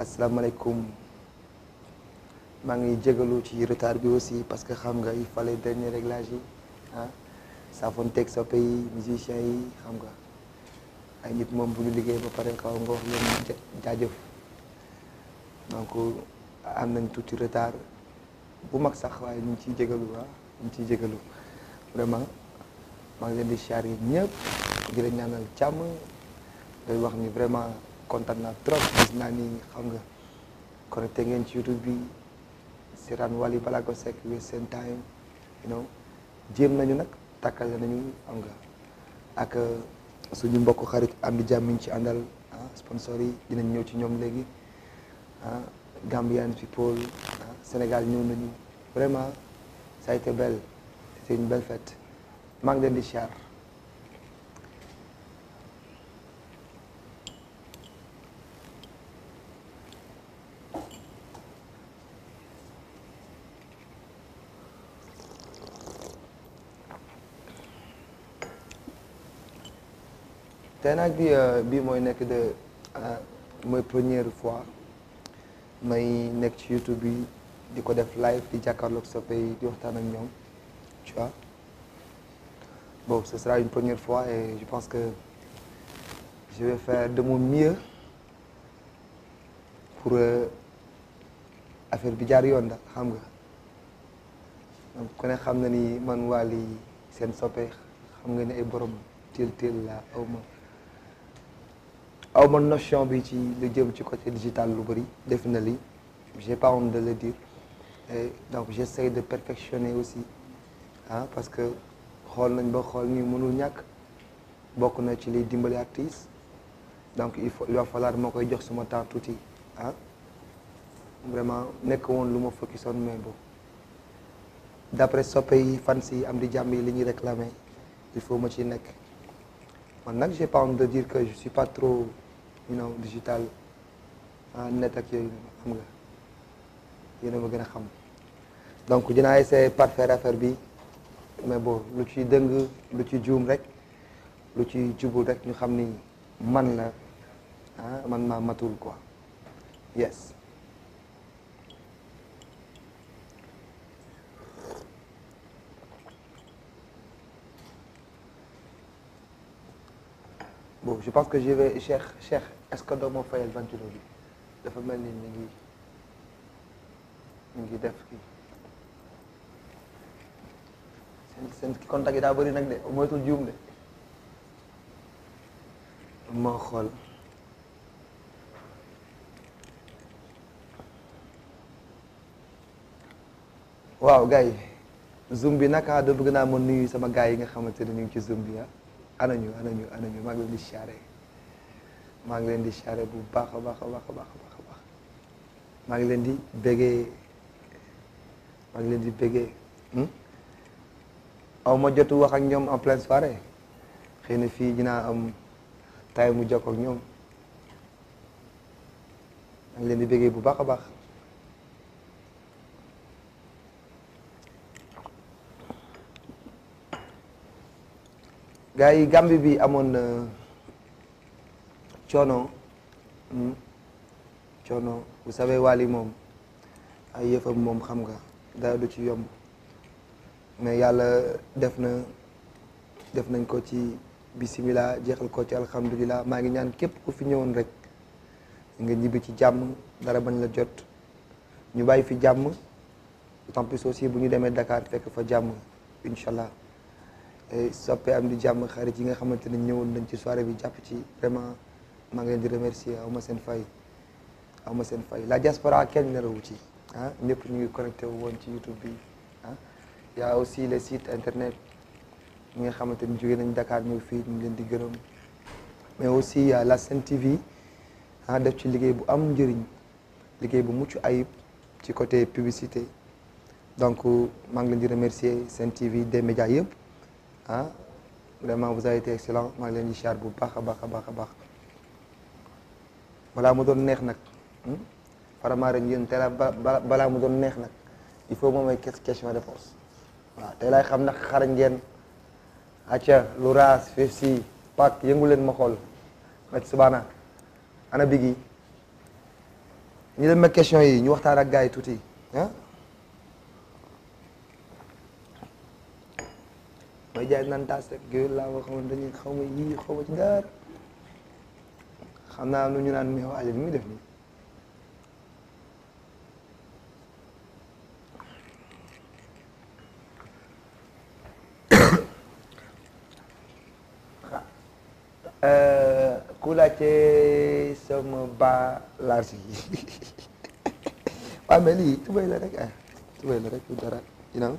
asalaamaaleykum maa ngi jégalu ci retard bi aussi parce que xam nga il fallait dernier réglage yi ah saafonteeg soppe yi musiciens yi xam nga ay nit moom bu ñu liggéey ba pare xaw nga wax leen jaajëf donc am nañ tuuti retard bu mag sax waaye ñu ngi ciy jégalu ñu ngi ciy jégalu vraiment maa ngi leen di siyaar yi ñëpp di leen ñaanal jàmm day wax ni vraiment kontaan naa trop gis naa ni xam nga connecté ngeen ci YouTube bi seetaan Wally Ballago Seck Western Time you know jéem nañu nag tàkkale nañu xam nga ak suñu mbokk xarit am di jàmm ñu ci àndal sponsor yi dinañ ñëw ci ñoom léegi Gambian people Sénégal ñëw nañu vraiment ça a été belle c'était une belle fête maa ngi leen di siyaar tey nag bi mooy nekk mooy première fois may nekk ci YouTube bi di ko def live di jàkkaarloog soppe yi di waxtaan ak ñoom tu vois bon ce sera une première fois et je pense que je vais faire de mon mieux pour affaire bi jaar yoon daal xam nga donc ku ne xam na ni man Wally seen soppe xam nga ni ay borom teel la aw ma notion bi ci lu jëm ci côté digital lu bëri definitely j'ai pas honte de le dire et donc j'essaie de perfectionner aussi parce que xool nañ ba xool ni mënul ñàkk bokk na ci liy dimbali artiste donc il va falloir moo koy jox suma temps tuuti vraiment nekk woon lu ma focus on mais bon d'après soppe yi fans yi am di jàmm yi li ñuy réclamer il faut ma ci nekk man nag j'ai pas honte de dire que je suis pas trop digital net ak yooyu xam nga yéen a ma gën a xam donc dinaa essayer parfaire affaire bi mais bon lu ci dëng lu ci juum rek lu ci jubul rek ñu xam ni man la man maa matul quoi yes bon je pense que je vais Cheikh est-ce que doo ma fayal ventilo bi dafa mel ni ñu ngi def kii seen contact yi daa bëri nag de moytul juum de moo xool waaw gars yi zoom bi naka da bëgg naa ma nuyu sama gars yi nga xamante ne ñu ngi ci zoom bi anañu maa ngi leen di siyaare maa ngi leen di siyaare bu baax a baax a baax a baax a baax maa ngi leen di bégee aw ma jotu wax ak ñoom en pleine soirée xëy na fii dinaa am tay mu jokk ak ñoom maa ngi leen di bégee bu baax a baax gars yi Gambie bi amoon na coono vous savez Wally moom ay yëfam moom xam nga dara du ci yomb mais yàlla def nañ ko ci bisimilah jeexal ko ci alhamdulilah maa ngi ñaan képp ku fi ñëwoon rek nga ñibbi ci jàmm dara bañ la jot ñu bàyyi fi jàmm d'autant plus aussi bu ñu demee Dakar fekk fa jàmm incha allah soppe am di jàmm xarit yi nga xamante ne ñëwoon nañ ci soirée bi jàpp ci vraiment maa ngi leen di remercier aw ma seen fay la diaspora kenn nelawu ci ñëpp ñu ngi connecté wu woon ci YouTube bi y a aussi les sites internet ñi nga xamante ni jógee nañ Dakar ñëw fii ñu ngi leen di gërëm mais aussi la Sen TV def ci liggéey bu am njëriñ liggéey bu mucc ayib ci côté publicité donc maa ngi leen di remercier Sen TV des médias yëpp vraiment vous avez été excellent maa ngi leen di siyaar bu baax a baax a baax a baax balaa mu doon neex nag Faramaren yéen tey balaa mu doon neex nag il faut moom ay question réponse waaw tey laay xam nag xarañ ngeen acca lu raas fif si pak yëngu leen ma xool met subana ana bigi ñu dem ak question yi ñu waxtaan ak gars yi tuuti ah. mooy jaay naan taas rek géwél laa boo xamante ni xaw ma yii xaw ma ci dara xam naa nu ñu naan mais waaye li muy def nii. ku laajte sama ba large yi waaw mais lii tubay la rek ah tubay la rek du dara you know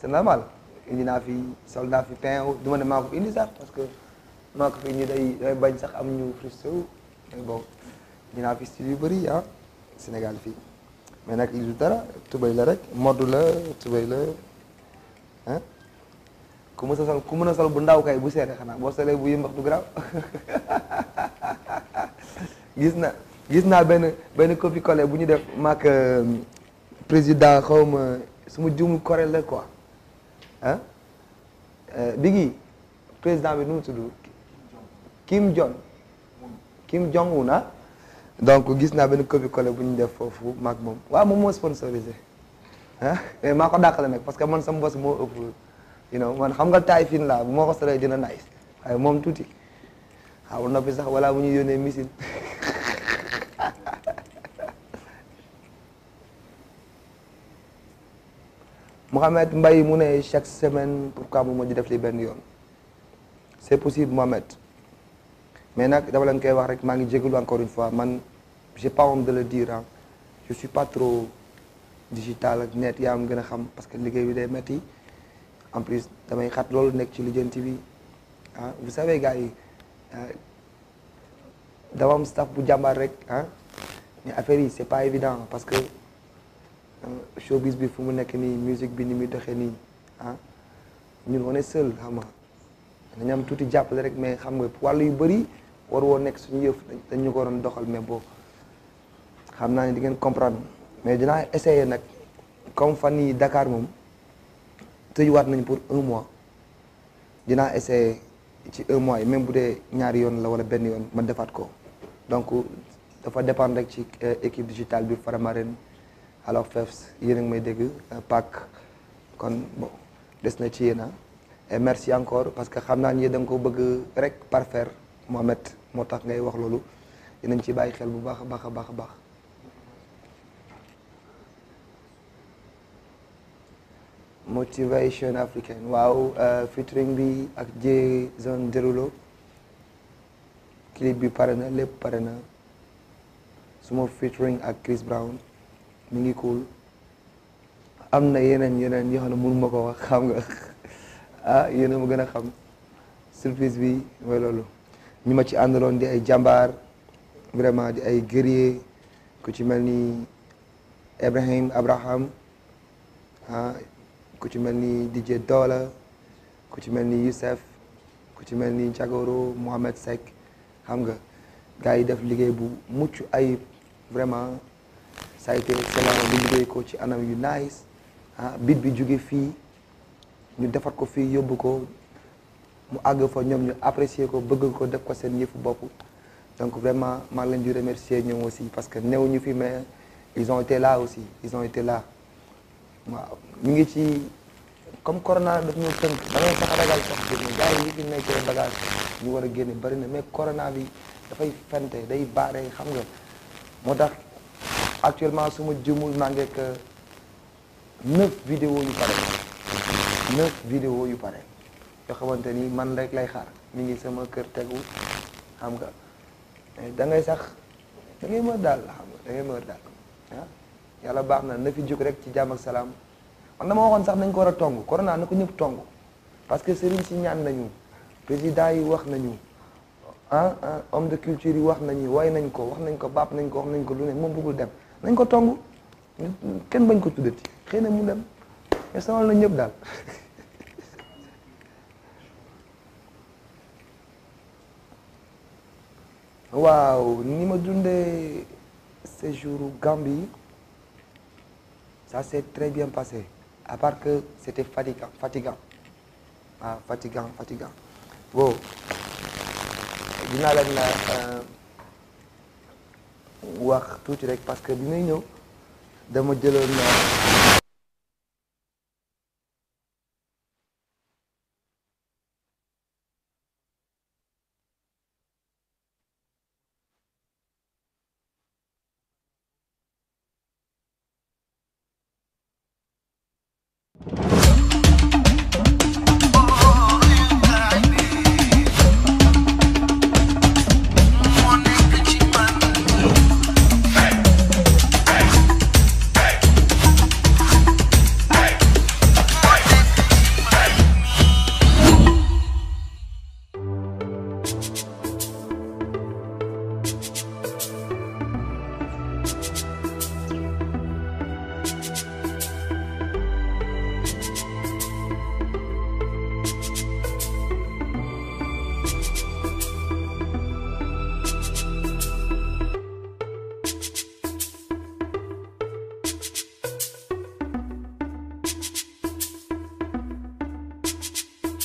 c'est normal indi naa fi sol naa fi pain du ma ne maa ko fi indi sax parce que maa ko fi indi day bañ sax am ñu frustré wu mais bon indi naa fi style yu bëri ah Sénégal fii mais nag lii du dara tubay la rek mode la tubay la ah ku mën a sol ku mën a sol bu ndaw kay bu seere xanaa boo solee bu yëmbax du garaaw gis naa benn copie collé bu ñu def maak président xaw ma su ma juumul Corée la quoi ah Biggi président bi nu mu tudd Kim Jong Un ah donc gis naa benn copie collé bu ñu def foofu maak moom waaw moom moo sponsorisé ah mais maa ko dàqale nag parce que man sama bos moo ëpp you know man xam nga taay fin laa bu moo ko solee dina nice waaye moom tuuti xaw noppi sax wala bu ñu yónnee missile Mohamed Mbaye mu ne chaque semaine pourquoi mu di def li benn yoon c'est possible Mohamed mais nag dama leen koy wax rek maa ngi jégalu encore une fois man j'ai pas honte de le dire ah je suis pas trop digital ak net yaa am gën a xam parce que liggéey bi day metti en plus damay xat loolu nekk ci lijjanti bi ah vous savez gars yi dama am staff bu jàmbaar rek ah mais affaire yi c'est pas évident parce que showbiz bi fu mu nekk nii musique bi ni muy doxee nii ah ñun on est seul xam nga dañu am tuuti jàppale rek mais xam nga wàllu yu bëri war woo nekk suñu yëf dañ ñu ko waroon doxal mais boo xam naa ne di ngeen comprendre mais dinaa essayer nag comme fan yii Dakar moom tëjuwaat nañu pour 1 mois dinaa essayer ci 1 mois yi même bu dee ñaari yoon la wala benn yoon ma defaat ko donc dafa dépendre rek ci équipe digitale bi Faramareen alors Fefs yéen a ngi may dégg Pâques kon bon des na ci yéen et merci encore parce que xam naa ni da nga ko bëgg rek parfaire Mohamed moo tax ngay wax loolu dinañ ci bàyyi xel bu baax a baax a baax a baax. Motivation africaine waaw featuring bi ak Jason Derulo clip bi pare na lépp pare na suma featuring ak Chris Brown mi ngi cool am na yeneen yoo xam ne mënu ma ko wax xam nga ah yéen a ma gën a xam surprise bi mooy loolu ñi ma ci àndaloon di ay jàmbaar vraiment di ay guerrier ku ci mel ni Abraham ah ku ci mel ni DJ Dola ku ci mel ni Youssef ku ci mel ni Jagoro Mohamed Seck xam nga gars yi def liggéey bu mucc ayib vraiment ça a été excellent bu liggéey ko ci anam yu nice ah bit bi jóge fii ñu defar ko fii yóbbu ko mu àgg fa ñoom ñu apprécier ko bëgg ko def ko seen yëfu bopp donc vraiment maa ngi leen di remercier ñoom aussi parce que néew ñu fi mais ils ont été là aussi ils ont été là waaw ñu ngi ci comme corona daf ñu tënk da ngay sax ragal sax génne gars yi fi nekkee bagage ñu war a génne bari na mais corona bi dafay fente day baare xam nga moo tax actuellement su ma jëmul maa ngi ak 9 vidéos yu pare yoo xamante ni man rek lay xaar mi ngi sama kër tegu xam nga da ngay sax da ngay mër daal xam nga da ngay mër daal ah yàlla baax na fi jóg rek ci jàmm ak salaam man dama waxoon sax nañ ko war a tong corona na ko ñëpp tong parce que sëriñ si ñaan nañu président yi wax nañu homme de culture yi wax nañu way nañ ko wax nañ ko baap nañ ko wax nañ ko lu ne moom bëggul dem nañ ko tong kenn bañ ko tuddati xëy na mu dem mais sonal na ñëpp daal waaw ni ma dundee séjour Gambie ça s'est très bien passé à part que c'était fatigant bon dinaa leen wax tuuti rek parce que bi may ñëw dama jëloon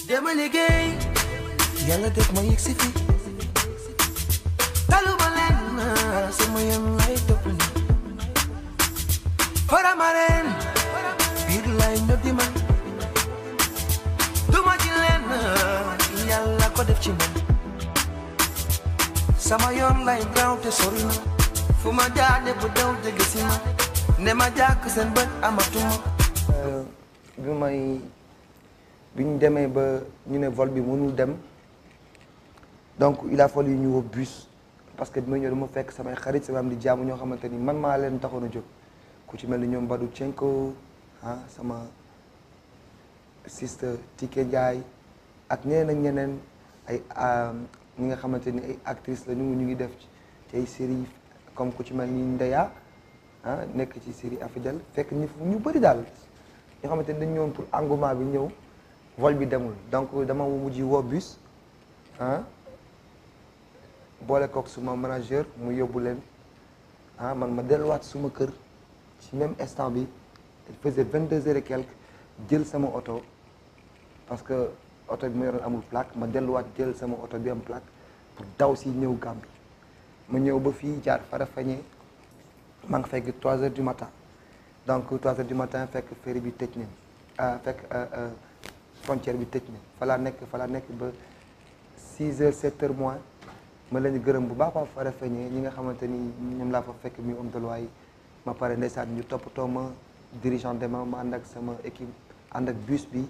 dama liggéey yàlla def ma yegg si fi taluma leen sama yoon lay topp ni Faramareen biir lay ñëw di man duma ci leen yàlla ko def ci man sama yoon lay daw te sori na fu ma jaade bu daw te gisi ma ne ma jàkk seen bët amatuma bi ñu demee ba ñu ne vol bi mënul dem donc il a fallu ñu woo bus parce que bi ma ñëw dama fekk samay xarit sama am di jaamu ñoo xamante ni man maa leen taxoon a jóg ku ci mel ni ñoom Badou Cenko sama sister Tike Ndiaye ak ñeneen ak ñeneen ay ñi nga xamante ni ay actrices la ñu ngi def ci ay séries comme ku ci mel ni Ndeya nekk ci série Infidèles fekk ñu bëri daal ñoo xamante ni dañu ñëwoon pour engouement bi ñëw vol bi demul donc dama mujj woo bus boole kook suma manager mu yóbbu leen man ma delluwaat suma kër ci même instant bi il faisait 22 heures et quelques jël sama oto parce que oto bi ma yoroon amul plaque ma delluwaat jël sama oto bi am plaque pour daw si ñëw Gambie ma ñëw ba fii jaar Farafenni maa ngi fekk 3 heures du matin donc 3 heures du matin fekk ferry bi tëj nañ fekk frontière bi tëj na fa laa nekk ba 6 heures 7 heures moins ma leen di gërëm bu baax a Farafenni ñi nga xamante ni ñoom laa fa fekk mi homme de loi yi ma pare ndeysaan ñu toppatoo ma dirigeant dema ma ànd ak sama équipe ànd ak bus bi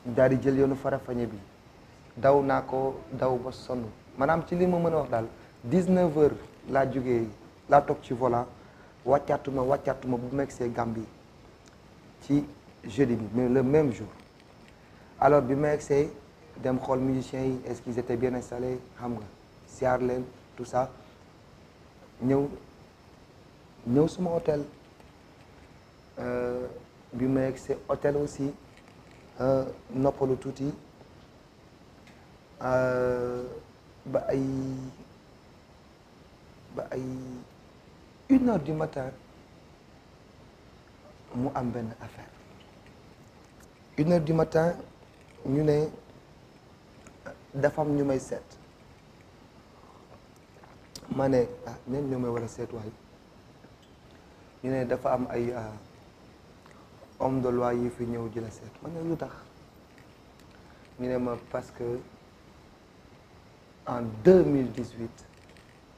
daal di jël yoonu Farafenni bi daw naa ko daw ba sonn maanaam ci li ma mën a wax daal 19 heures laa jógee laa toog ci volant wàccaatuma bu ma egsee Gambie ci jeudi bi mais le même jour alors bi ma egsee dem xool musiciens yi est-ce qu'ils étaient bien installés xam nga siyaar leen tout ça ñëw suma hôtel bi ma egsee hôtel aussi noppalu tuuti ba ay 1 heure du matin mu am benn affaire 1 heure du matin ñu ne dafa am ñu may seet ma ne ñeen ñoo may war a seet waay ñu ne dafa am ay homme de loi yi fi ñëw di la seet ma ne lu tax ñu ne ma parce que en 2018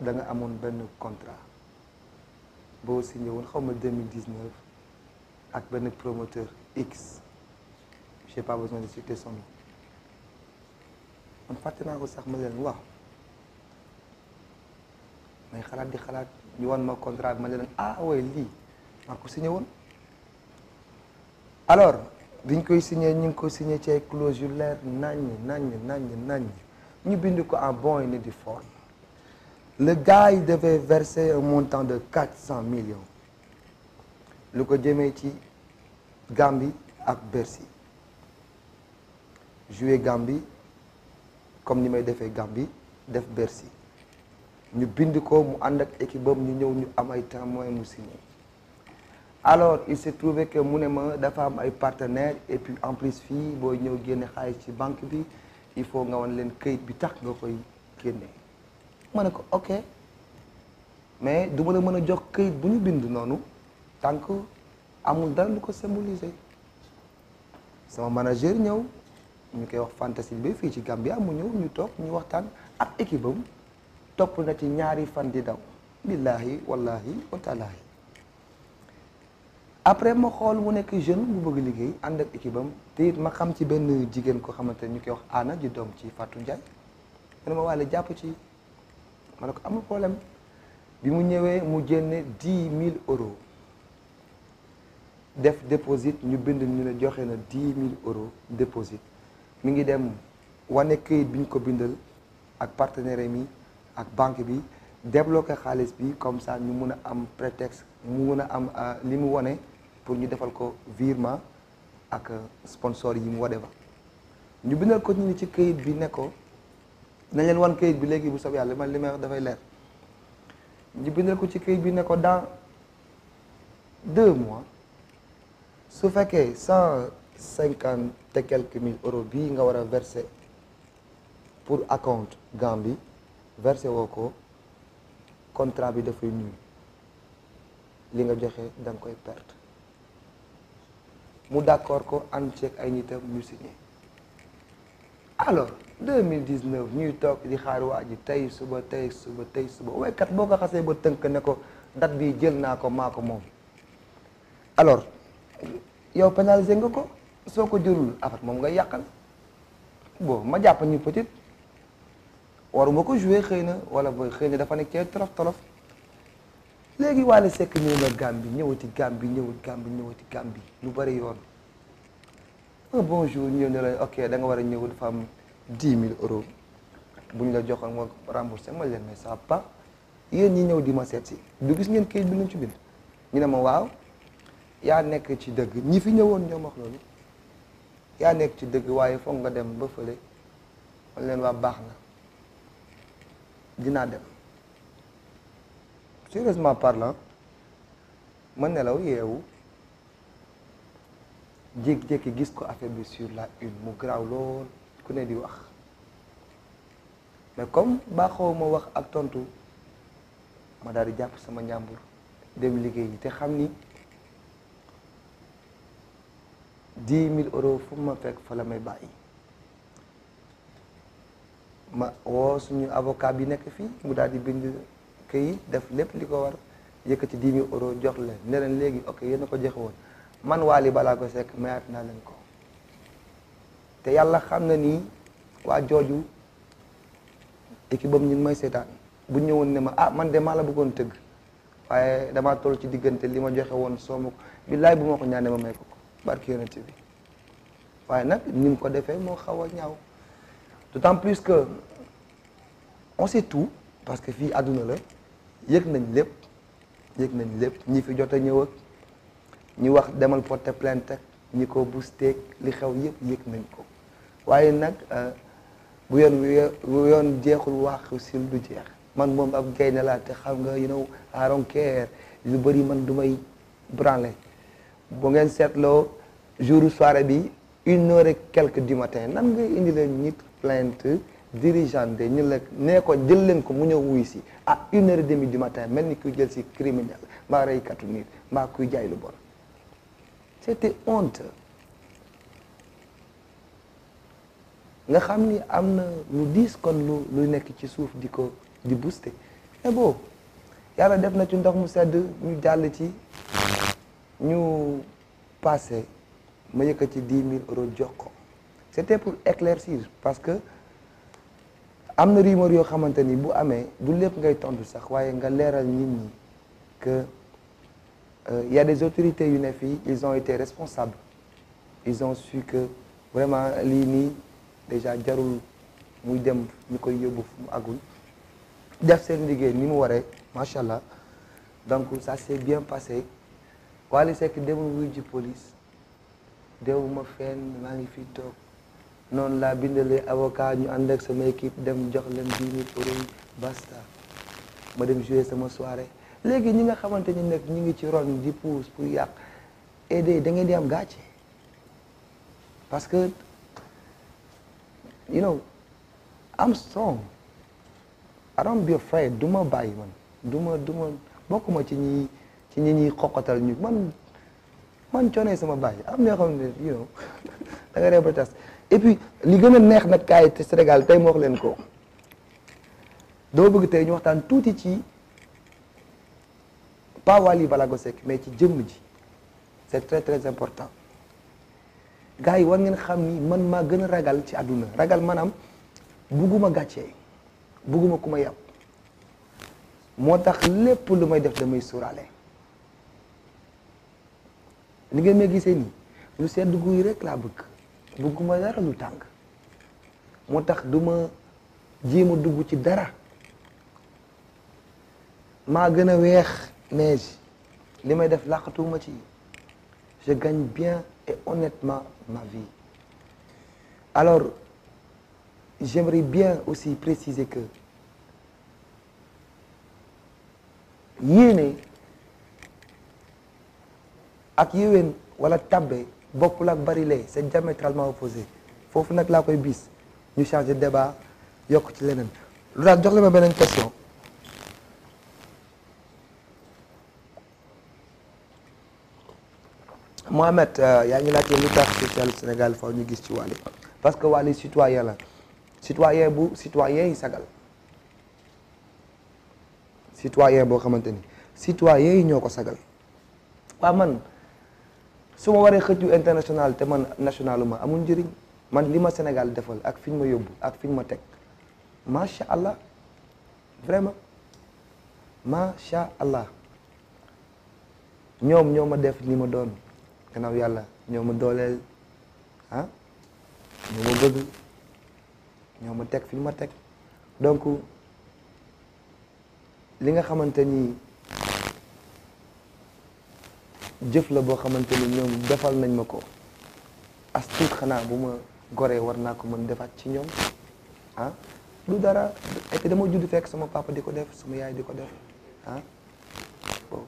da nga amoon benn contrat boo signé woon xaw ma 2019 ak benn promoteur X j'ai pas besoin de citer son nom man fàtte naa ko sax ma leen waaw may xalaat di xalaat ñu wan ma contrat bi ma leen ouais lii maa ko signé woon alors biñ koy signé ñu ngi ko signé ci ay clause yu leer naññ ñu bind ko en bon et due forme le gars il devait verser un montant de 400 millions lu ko jëmee ci Gambie ak Bercy jouer Gambie comme ni may defee Gambie def Bercy ñu bind ko mu ànd ak équipe bam ñu ñëw ñu am ay témoins mu signé alors il s'est trouvé que mu ne ma dafa am ay partenaires et puis en plus fii booy ñëw génne xaalis ci banque bi il faut nga wan leen këyit bi tax nga koy génne ma ne ko ok mais du ma la mën a jox këyit bu ñu bind noonu tant que amul dara lu ko symboliser. sama manager ñëw ñu koy wax Fantasy bi fii ci Gambia mu ñëw ñu toog ñu waxtaan ak équipe am topp na ci ñaari fan di daw billahi wallahi wa taalaahi après ma xool mu nekk jeune bu bëgg liggéey ànd ak équipe am te it ma xam ci benn jigéen ko xamante ne ñu koy wax Anna di doom ci Fatou Ndiaye mu ne ma wàlle jàpp ci ma ne ko amul problème bi mu ñëwee mu génne 10 000 euros def déposit ñu bind ñu ne joxe na 10 000 euros déposit mi ngi dem wane këyit bi ñu ko bindal ak partenaire mi ak banque bi débloqué xaalis bi comme ça ñu mun a am prétexte mu mun a am li mu wane pour ñu defal ko virement ak sponsor yi mu wane ba ñu bindal ko ñu ni ci këyit bi ne ko nañ leen wan këyit bi léegi bu sob yàlla man li may wax dafay leer ñu bindal ko ci këyit bi ne ko dans 2 mois su fekkee 150 et quelques mille euros bii nga war a verser pour account Gambie verser woo ko contrat bi dafay nul li nga joxe da nga koy perte mu d'accord ko ànd ceeg ay nitam ñu signé alors 2019 ñuy toog di xaar waa ji tey suba waykat boo ko xasee ba tënk ne ko date bi jël naa ko maa ko moom alors yow pénalisé nga ko soo ko jëlul affaire moom nga yàqal bon ma jàpp ñu peut-être waruma ko jouer xëy na wala booy xëy na dafa nekk ci tolof léegi Wally Seck ñëw na Gambie ñëwati Gambie lu bari yoon un bon jour ñëw ne la ok da nga war a ñëw dafa am 10 000 euros bu ñu la joxoon moo remboursé ma leen mais ça pas yéen ñi ñëw di ma seet si du gis ngeen kayit bi luñ ci bind ñu ne ma waaw yaa nekk ci dëgg ñi fi ñëwoon ñoom wax loolu yaa nekk ci dëgg waaye foog nga dem ba fële man leen waa baax na dinaa dem sérieusement parlant ma nelaw yeewu jékki-jékki gis ko affaire bi sur la une mu garaaw lool ku ne di wax mais comme baaxoo ma wax ak tontu ma daal di jàpp sama njàmbur dem liggéey te xam ni 10 000 euros fu ma fekk fa la may bàyyi ma woo suñu avocat bi nekk fii mu daal di bind këyit def lépp li ko war yëkkati 10 000 euros jox leen ne leen léegi ok yéen a ko joxe woon man Wally Ballago Seck mayaat naa leen ko te yàlla xam na ni waa jooju équipe bam ñu ngi may seetaan bu ñëwoon ne ma ah man de maa la bëggoon tëgg waaye damaa toll ci diggante li ma joxe woon soo ma ko billaay bu ma ko ñaanee ma may ko barki yonent bi waaye nag ni mu ko defee moo xaw a ñaaw d'autant plus que on sait tout parce que fii àdduna la yëg nañ lépp ñi fi jot a ñëw ak ñi wax demal porter plainte ak ñi ko boosté li xew yëpp yëg nañ ko waaye nag bu yoon jeexul waxu sil du jeex man moom ab gaynde laa te xam nga I don't care lu bëri man du may branler bu ngeen seetloo jour soirée bi 1h et quelques du matin nan ngay indi leen nit plainte dirigeant de ñu la nee ko jël leen ko mu ñëw wuy si à 1h30 du matin mel ni kuy jël si criminel mbaa reykatu nit mbaa kuy jaay lu bon c'était honte nga xam ni am na lu diis kon lu nekk ci suuf di booster mais bon yàlla def na ci ndox mu sedd ñu jàll ci ñu passé ma yëkkati 10 000 euros jox ko c'était pour éclaircir parce que am na rumeur yoo xamante ni bu amee du lépp ngay tontu sax waaye nga leeral nit ñi que y a des autorités yu ne fii ils ont été responsables ils ont su que vraiment lii nii déjà jarul muy dem ñu koy yóbbu fu mu agul def seen liggéey ni mu waree macha allah donc ça s'est bien passé Wally Seck demul wuy ji police deewuma fenn maa ngi fi toog noonu laa bindalee avocat ñu ànd ak sama équipe dem jox leen 10 000 euros yi basta ma dem jouer sama soirée léegi ñi nga xamante ni nekk ñu ngi ci ron di pousse pour yàq aider da ngeen di am gàcce parce que I'm strong I don't be afraid du ma bàyyi man du ma bokkuma ci ñi ñuy xoqatal ñu man Thione sama baay am na yoo xam ne you know da nga ree tas et puis li gën a neex nag kaay te Sénégal tey ma wax leen ko doo bëgg tey ñu waxtaan tuuti ci pas Wally Ballago Seck mais ci jëmm ji c'est très très important gars yi war ngeen xam ni man maa gën a ragal ci àdduna ragal maanaam bugguma gàccee bugguma ku ma yàpp moo tax lépp lu may def damay sóoraale li ngeen may gisee nii lu sedd guy rek laa bëgg bugguma dara lu tàng moo tax du ma jéem a dugg ci dara maa gën a weex neige li may def làqatuuma ci je gagne bien et honnêtement ma vie alors j'aimerais bien aussi préciser que yéene ak yéwén wala tabbe bokkul ak bari lee c'est diamétralement opposé foofu nag laa koy bis ñu changer débat yokk ci leneen lu daal jox la ma beneen question Mohamed yaa ngi laajte lu tax social Sénégal faw ñu gis ci Wally parce que Wally citoyen la citoyen bu citoyen yi sagal citoyen boo xamante ni citoyen yi ñoo ko sagal waaw man su ma waree xëccu international te man national ma amul njëriñ man li ma Sénégal defal ak fi ñu ma yóbbu ak fi ñu ma teg macha allah vraiment macha allah ñoom ñoo ma def ni ma doon gannaaw yàlla ñoo ma dooleel ah ñoo ma bëgg ñoo ma teg fi ñu ma teg donc li nga xamante ni jëf la boo xamante ni ñoom defal nañ ma ko as tuut xanaa bu ma goree war naa ko mën defaat ci ñoom ah du dara et puis dama judd fekk sama papa di ko def sama yaay di ko def ah bon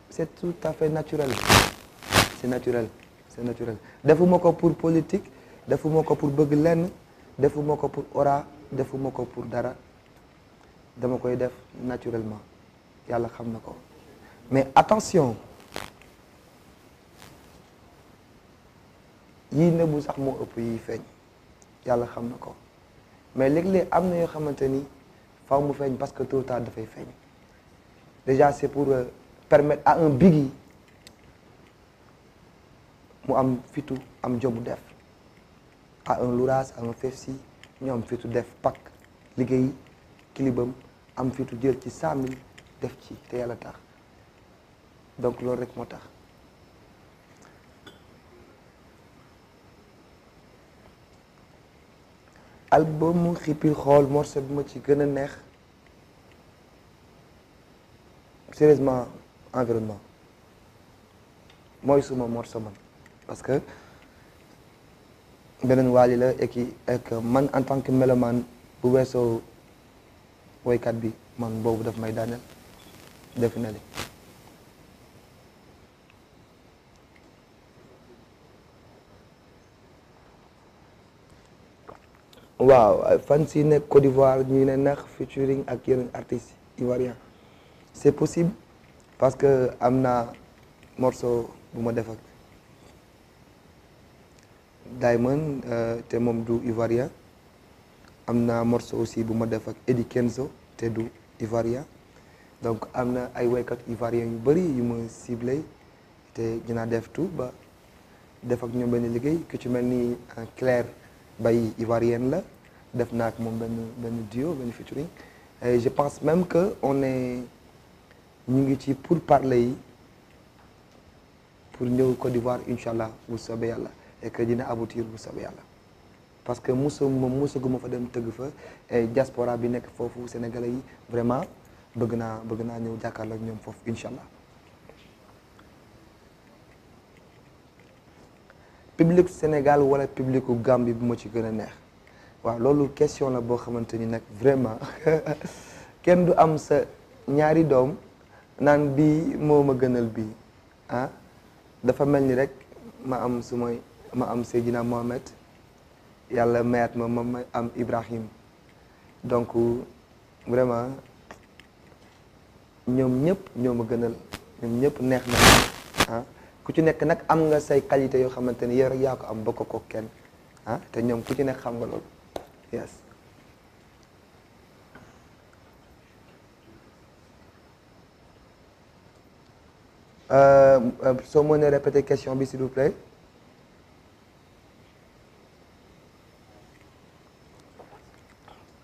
c'est tout à fait naturel c'est naturel c'est naturel defuma ko pour politique defuma ko pour bëgg lenn defuma ko pour aura defuma ko pour dara dama koy def naturellement yàlla xam na ko mais attention yii nëbbu sax moo ëpp yi feeñ yàlla xam na ko mais léeg-léeg am na yoo xamante ni faw mu feeñ parce que tôt ou tard dafay feeñ déjà c'est pour permettre à un Biggi mu am fitu am jobu def à un Louraas à un Fefsi ñu am fitu def pak liggéey kilibam am fitu jël ci 100 000 def ci te yàlla tax donc loolu rek moo tax album Xippil Xool morceau bi ma ci gën a neex sérieusement environnement mooy suma morceau man parce que beneen Wally la et man en tant que mélomane bu weesoo woykat bi man boobu daf may daaneel definitely waaw fan si nekk Côte d'Ivoire ñu ne nax featuring ak yeneen artistes ivoiriens c'est possible parce que am na morceau bu ma def ak Diamond te moom du ivoirien am na morceau aussi bu ma def ak Eddie Kenzo te du ivoirien donc am na ay woykat ivoiriens yu bëri yu ma ciblé te dinaa def tout ba def ak ñoom benn liggéey ku ci mel ni Claire Baye ivoirienne la def naa ak moom benn duo benn featuring et je pense même que on est ñu ngi ci pour parler yi pour ñëw Côte d'Ivoire incha allah bu soobee yàlla et que dina aboutir bu soobee yàlla parce que mosaguma fa dem tëgg fa et diaspora bi nekk foofu sénégalais yi vraiment bëgg naa ñëw jàkkaarloo ak ñoom foofu incha allah. public Sénégal wala publicu Gambie bu ma ci gën a neex waaw loolu question la boo xamante ni nag vraiment kenn du am sa ñaari doom naan bii moo ma gënal bii ah dafa mel ni rek ma am Seydina Mohamed yàlla mayaat ma am Ibrahim donc vraiment ñoom ñëpp ñoo ma gënal ñoom ñëpp neex na ah ku ci nekk nag am nga say qualité yoo xamante ni yow rek yaa ko am bokk ko kenn ah te ñoom ku ci nekk xam nga loolu yes. Soo mënee répéter question bi s'il vous plaît.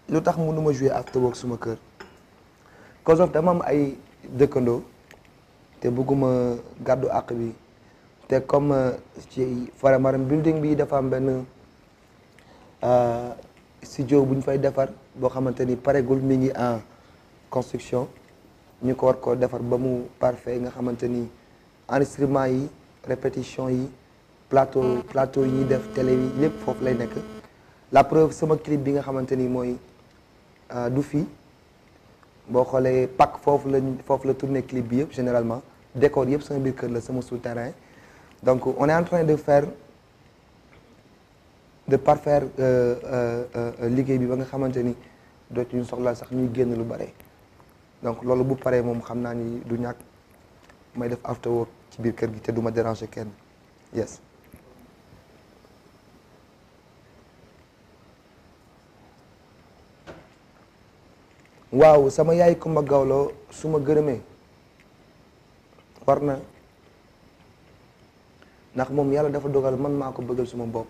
lu tax mënuma jouer after work suma kër cause of dama am ay dëkkandoo te bëgguma gàddu àq bi te comme ci Faramareen building bi dafa am benn studio bu ñu fay defar boo xamante ni paregul mi ngi en construction ñu ko war ko defar ba mu parfait nga xamante ni enregistrement yi répétition yi plateau yi def télé yi lépp foofu lay nekk la preuve sama clip bi nga xamante ni mooy du fii boo xoolee pak foofu la tourner clip bi yëpp généralement décor yëpp sama biir kër la sama souterrain donc on est en train de parfaire liggéey bi ba nga xamante ni dootuñu soxla sax ñuy génn lu bare donc loolu bu paree moom xam naa ni du ñàkk may def after work ci biir kër gi te du ma déranger kenn yes. waaw sama yaay Kumba Gawlo su ma gërëmee war na ndax moom yàlla dafa dogal man maa ko bëggal suma bopp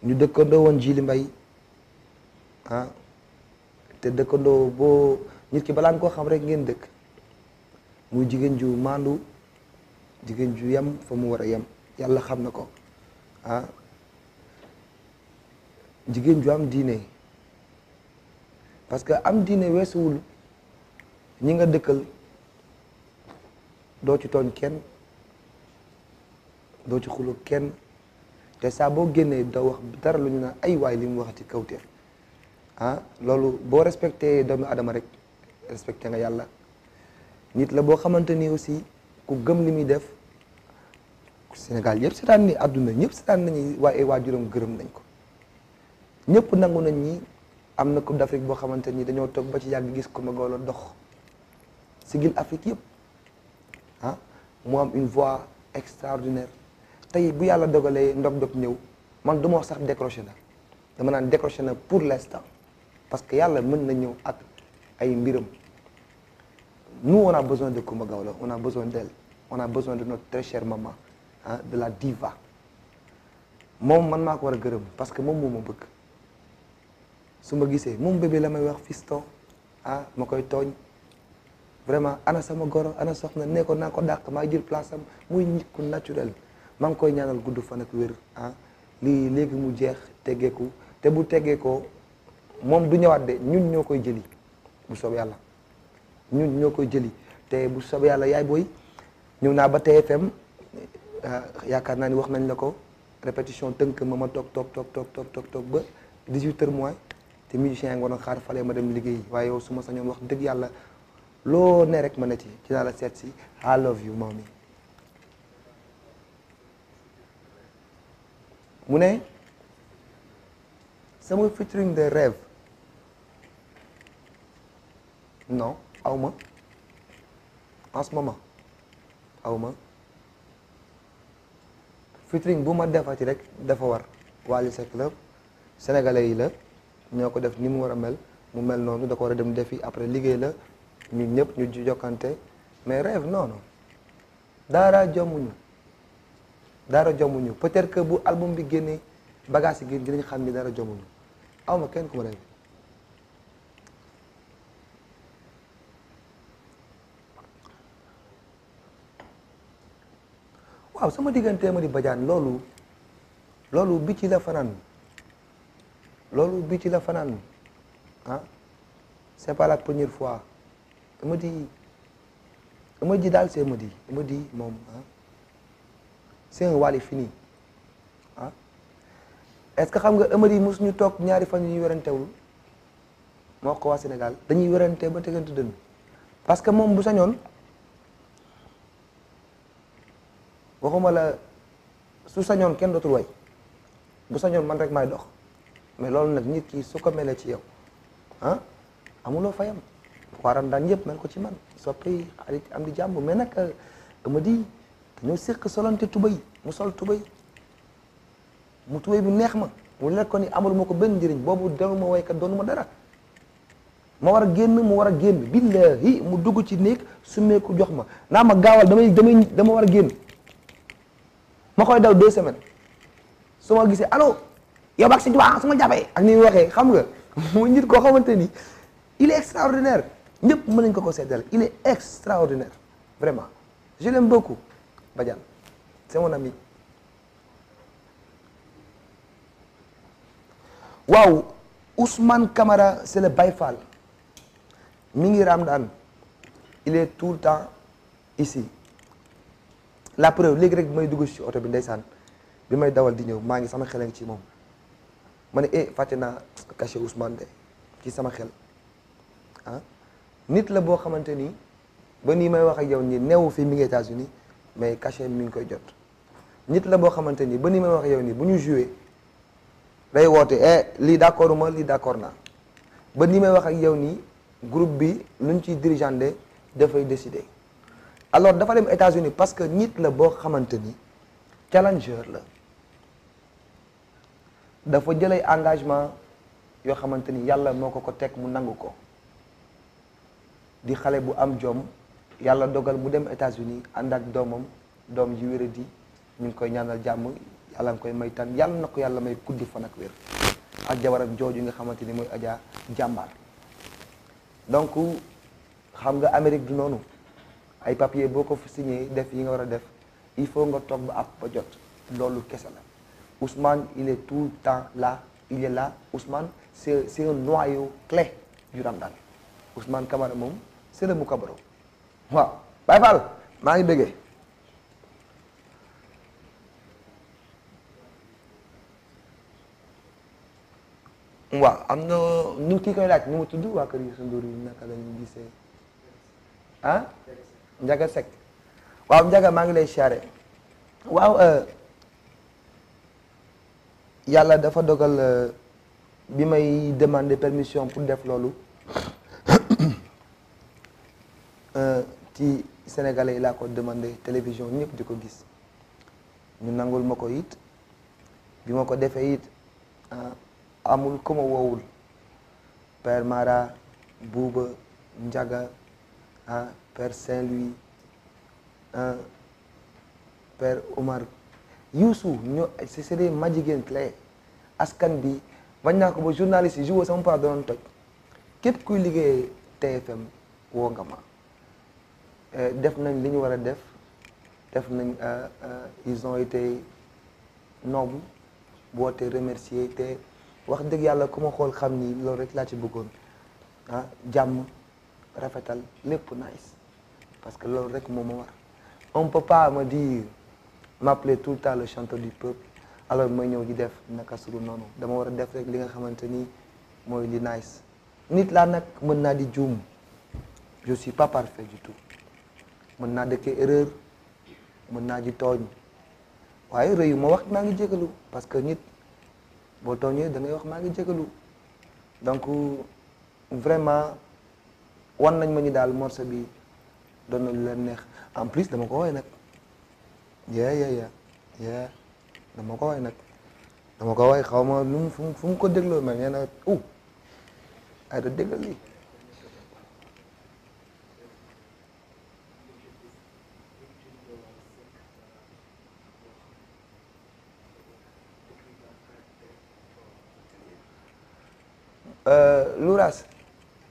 ñu dëkkandoo woon Jili Mbay ah te dëkkandoo boo nit ki balaa nga koo xam rek ngeen dëkk muy jigéen ju maandu jigéen ju yem fa mu war a yem yàlla xam na ko ah jigéen ju am diine parce que am diine weesuwul ñi nga dëkkal doo ci tooñ kenn doo ci xuloo kenn te saa boo génnee doo wax dara lu ñu naan ay waay li mu waxati kawteef ah loolu boo respecté doomu adama rek respecté nga yàlla nit la boo xamante ni aussi ku gëm li muy def Sénégal yëpp seetaan ni àdduna ñëpp seetaan nañu waaye waajuram gërëm nañ ko ñëpp nangu nañ ñi am na Coupe d'Afrique boo xamante ni dañoo toog ba ci yàgg gis Coumba Gawlo dox sigil Afrique yëpp ah mu am une voix extraordinaire tey bu yàlla dogalee ndog-ndog ñëw man du ma wax sax décroché na dama naan décroché na pour l'instant parce que yàlla mën na ñëw ak ay mbiram nous on a besoin de Coumba Gawlo on a besoin d'elle on a besoin de notre très chère maman ah de la diva moom man maa ko war a gërëm parce que moom moo ma bëgg su ma gisee moom bébé la may wax fiston ah ma koy tooñ vraiment ana sama goro ana soxna ne ko naa ko dàq maa jël place am muy nit ku naturel maa ngi koy ñaanal gudd fan ak wér ah lii léegi mu jeex teggeeku te bu teggeekoo moom du ñëwaat de ñun ñoo koy jëli bu soob yàlla ñun ñoo koy jëli te bu soob yàlla yaay booy ñëw naa ba TFM yaakaar naa ni wax nañ la ko répétition tënk ma toog ba 18h moins te musicien nga waroon xaar fale ma dem liggéey waaye yow su ma sañoon wax dëgg yàlla loo ne rek ma ne ci dinaa la seet si I love you mommy mu ne sama featuring de rêve non awma en ce moment awma featuring bu ma defati rek dafa war Wally Seck la sénégalais yi la ñoo ko def ni mu war a mel mu mel noonu da ko war a dem defi après liggéey la ñun ñëpp ñu jokkante mais rêve non non daara jommuñu peut-être que bu album bi génnee bagage yi génn dinañ xam ni dara jommuñu awma kenn ku ma rêve waaw sama diggantee ma di bajaan loolu bi ci la fanaan ah c'est pas la première fois Eumeudi daal c'est Eumeudi moom ah c'est un Wally fini ah est-ce que xam nga Eumeudi mos ñu toog ñaari fan yu ñuy werantewul moo ko waa Sénégal dañuy werante ba tegante dënn parce que moom bu sañoon waxuma la su sañoon kenn dootul way bu sañoon man rek maay dox mais loolu nag nit ki su ko melee ci yow ah amuloo fayam waaram daan yëpp mel ko ci man soppay xarit am di jàmm mais nag ma di dañoo séq solante tubay mu sol tubay mu tubay bu neex ma mu leer ko ni amul ma ko benn njëriñ boobu doonu ma waykat doonu ma dara ma war a génn mu war a génn billahi mu dugg ci néeg summeeku jox ma naa ma gaawal dama war a génn ma koy daw 2 semaines su ma gisee allo yow bak si juwaa su ma jàppee ak ni mu waxee xam nga mu nit koo xamante ni il est extraordinaire ñëpp mën nañ ko seddal il est extraordinaire vraiment je l'aime beaucoup Badiane c'est mon ami waaw Ousmane Camara c'est le Baye Fall mi ngi Ramadane il est tout le temps ici la preuve léegi rek bi may dugg ci oto bi ndeysaan bi may dawal di ñëw maa ngi sama xel ci moom ma ne fàtte naa cachet Ousmane de ci sama xel ah nit la boo xamante ni ba nii may wax ak yow nii neewu fi mi ngi États-Unis mais cachet mi ngi koy jot nit la boo xamante ni ba nii may wax ak yow nii bu ñu joué day woote lii d'accord ma lii d'accord naa ba nii may wax ak yow nii groupe bi luñ ciy dirigeante dafay décider alors dafa dem États-Unis parce que nit la boo xamante ni challenger la dafa jëlay engagement yoo xamante ni yàlla moo ko teg mu nangu ko di xale bu am jom yàlla dogal mu dem États-Unis ànd ak doomam doom ji wéradi ñu ngi koy ñaanal jàmm yàlla nga koy may tan yàlla na ko yàlla may guddi fan ak wér ak jabaram jooju nga xamante ni mooy Adja jàmbaar donc xam nga Amérique du noonu ay papier boo ko fi signé def yi nga war a def il faut nga toog ba ab ba jot loolu kese la Ousmane il est tout le temps là il est là Ousmane c'est un noyau clé du Ramadan Ousmane Camara moom c'est le Moukabaro waaw Baye Fall maa ngi bëggee waaw am na nu kii koy laaj nu mu tudd waa kër Youssou Ndour yi naka la ñu gisee ah Ndiaga Seck waaw Ndiaga maa ngi lay siyaare waaw yàlla dafa dogal bi may demander permission pour def loolu ci sénégalais yi laa ko demandé télévision ñëpp di ko gis ñu nangul ma ko it bi ma ko defee it amul ku ma woowul Père Mara Bouba Ndiaga Père Saint-Louis Père Omar Youssou ñoo c'est des majigéen clé askan bi bañ naa ko ba journaliste yi joué sama part doon toj képp kuy liggéeyee TFM woo nga ma def nañ li ñu war a def nañ ils ont été nobles boote remercier te wax dëgg yàlla ku ma xool xam ni loolu rek laa ci bëggoon jàmm rafetal lépp nice parce que loolu rek moo ma war on peut pas me dire m'appeler tout le temps le chanteur du peuple alors mooy ñëw di def naka suru noonu dama war a def rek li nga xamante ni mooy li nice nit laa nag mën naa di juum je suis pas parfait du tout mën naa dëkkee erreur mën naa di tooñ waaye rëyu ma wax maa ngi jégalu parce que nit boo tooñee da ngay wax maa ngi jégalu donc vraiment wan nañ ma ni daal morceau bi doon na lu leen neex en plus dama ko woy nag dama ko woy nag dama ko woy xaw ma lu mu fu mu ko dégloo mais nee na ay da déggal lii Louras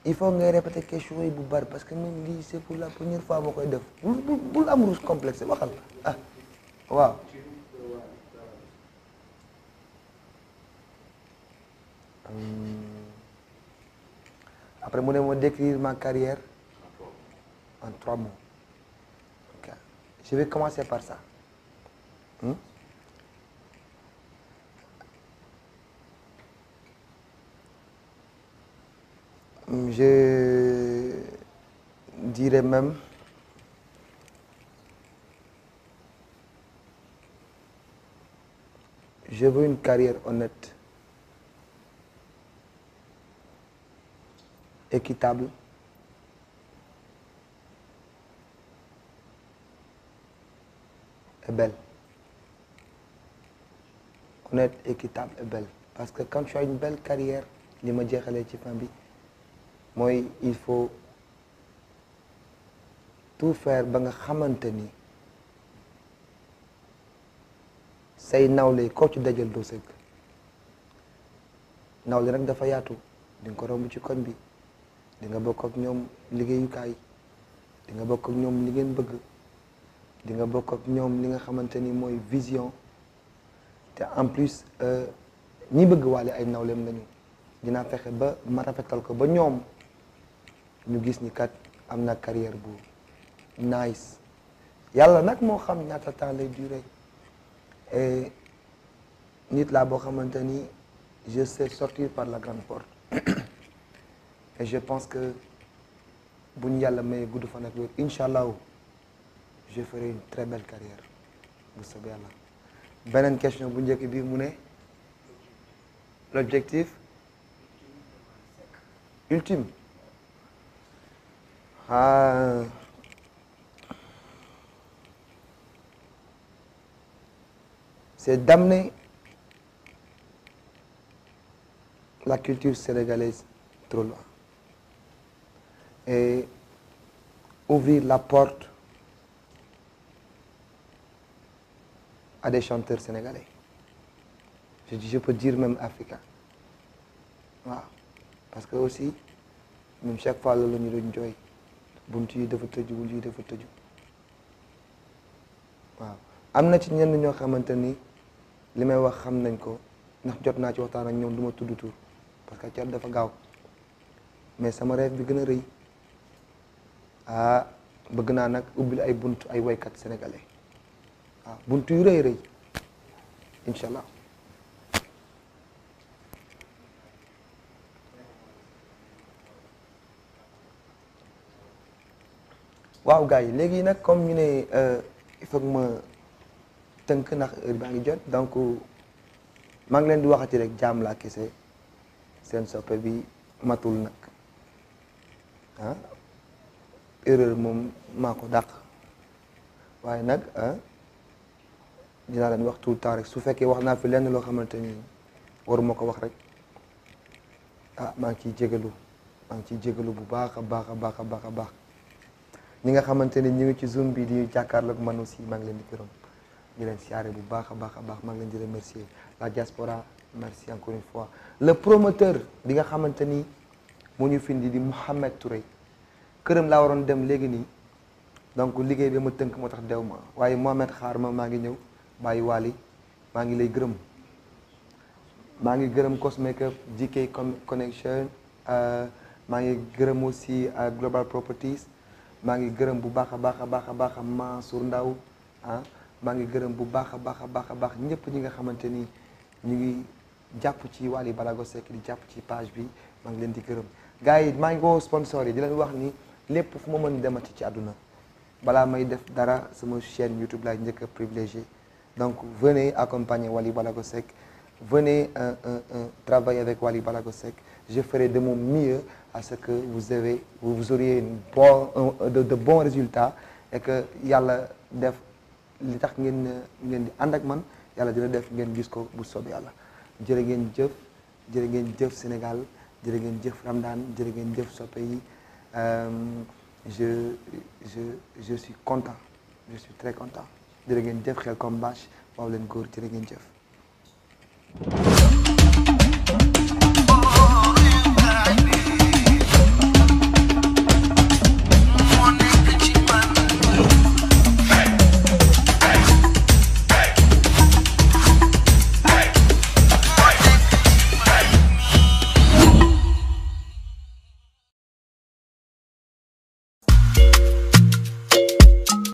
il faut ngay répéter question yi bu bari parce que man lii c'est pour la première fois moo koy def bul am rouge complexe waxal waaw après mu ne ma décrire ma carrière en 3 mots ok je vais commencer par ça je dirais même je veux une carrière honnête, équitable, est belle. Honnête, équitable et belle. Parce que quand tu as une belle carrière, li ma jeexalee ci fin bi mooy il faut tout faire ba nga xamante ni say nawle koo ci dajal doo sëgg nawle nag dafa yaatu di nga ko romb ci koñ bi di nga bokk ak ñoom liggéeyukaay di nga bokk ak ñoom li ngeen bëgg di nga bokk ak ñoom li nga xamante ni mooy vision te en plus ñi bëgg Wally ay nawleem lañu dinaa fexe ba ma rafetal ko ba ñoom ñu gis ni kat am na carrière bu nice yàlla nag moo xam ñaata temps lay durer et nit laa boo xamante ni je sais sortir par la grande porte et je pense que bu ñu yàlla may gudd fan ak wér incha allah je ferai une très belle carrière bu soobee yàlla. beneen question bu njëkk bi mu ne l'objectif ultime c'est d'amener la culture sénégalaise trop loin et ouvrir la porte à des chanteurs sénégalais je peux dire même africains waaw parce que aussi même chaque fois loolu la ñu doon jooy buntu yi dafa tëju buntu yi dafa tëju waaw am na ci ñenn ñoo xamante ni li may wax xam nañ ko ndax jot naa ci waxtaan ak ñoom du ma tudd tur parce que cat dafa gaaw mais sama rêve bi gën a rëy bëgg naa nag ubbil ay buntu ay waykat sénégalais waaw buntu yu rëy rëy incha allah. waaw gars yi léegi nag comme ñu ne il faut que ma tënk ndax heure baa ngi jot donc maa ngi leen di waxati rek jaam laa kese seen soppe bi matul nag erreur moom maa ko dàq waaye nag dinaa leen wax tout le temps rek su fekkee wax naa fi lenn loo xamante ni waruma ko wax rek maa ngi ciy jégalu bu baax a baax a baax a baax a baax ñi nga xamante ni ñu ngi ci Zoom bi di jàkkaarloog man aussi maa ngi leen di gërëm di leen siyaare bu baax a baax a baax maa ngi leen di remercier la diaspora merci encore une fois le promoteur bi nga xamante ni mu ñu findi di Mouhamed Touré këram laa waroon dem léegi nii donc liggéey bi ma tënk moo tax dew ma waaye Mohamed xaar ma maa ngi ñëw bàyyi Wally maa ngi lay gërëm maa ngi gërëm Cosmakeup GK Connection maa ngi gërëm aussi Global Properties maa ngi gërëm bu baax a baax a baax a baax Mansour Ndaw maa ngi gërëm bu baax a baax a baax a baax ñëpp ñi nga xamante ni ñu ngi jàpp ci Wally Ballago Seck di jàpp ci page bi maa ngi leen di gërëm gars yi maa ngi woo sponsor yi di leen wax ni lépp fu ma mën demati ci àdduna balaa may def dara sama chaîne YouTube laay njëkk a privilégié donc venez accompagner Wally Ballago Seck venez travailler avec Wally Ballago Seck je ferai de mon mieux à ce que vous auriez de bons résultats et que yàlla def li tax ngeen di ànd ak man yàlla dina def ngeen gis ko bu soobee yàlla jërë ngeen jëf Sénégal jërë ngeen jëf Ramadan jërë ngeen jëf soppe yi je suis content je suis très content jërë ngeen jëf Khelcom Bache waaw leen góor jërë ngeen jëf.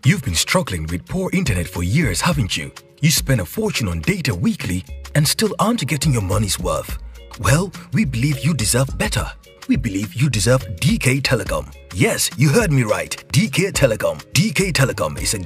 You've been struggling with poor internet for years, haven't you? You spend a fortune on data weekly and still aren't getting your money's worth. Well, we believe you deserve better. We believe you deserve DK Telecom. Yes, you heard me right. DK Telecom. DK Telecom is a